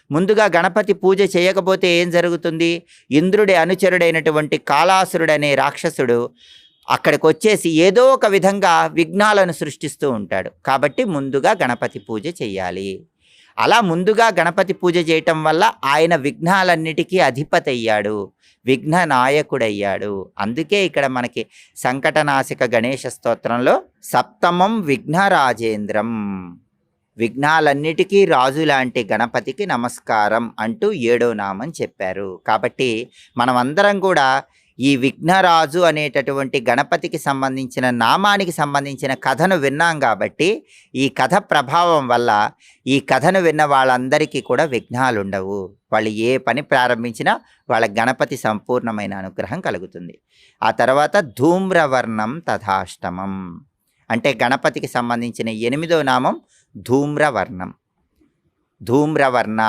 ముందుగా గణపతి పూజ చేయకపోతే ఏం జరుగుతుంది? ఇంద్రుడి అనుచరుడైనటువంటి కాలాసురుడనే రాక్షసుడు అక్కడికొచ్చేసి ఏదో ఒక విధంగా విఘ్నాలను సృష్టిస్తూ ఉంటాడు. కాబట్టి ముందుగా గణపతి పూజ చెయ్యాలి. అలా ముందుగా గణపతి పూజ చేయటం వల్ల ఆయన విఘ్నాలన్నిటికీ అధిపతయ్యాడు, విఘ్న నాయకుడయ్యాడు. అందుకే ఇక్కడ మనకి సంకటనాశక గణేశ స్తోత్రంలో సప్తమం విఘ్నరాజేంద్రం, విఘ్నాలన్నిటికీ రాజు లాంటి గణపతికి నమస్కారం అంటూ 7వ నామం చెప్పారు. కాబట్టి మనమందరం కూడా ఈ విఘ్నరాజు అనేటటువంటి గణపతికి సంబంధించిన నామానికి సంబంధించిన కథను విన్నాం. కాబట్టి ఈ కథ ప్రభావం వల్ల ఈ కథను విన్న వాళ్ళందరికీ కూడా విఘ్నాలు ఉండవు. వాళ్ళు ఏ పని ప్రారంభించినా వాళ్ళ గణపతి సంపూర్ణమైన అనుగ్రహం కలుగుతుంది. ఆ తర్వాత ధూమ్రవర్ణం తథాష్టమం అంటే గణపతికి సంబంధించిన 8వ నామం ధూమ్రవర్ణం. ధూమ్రవర్ణ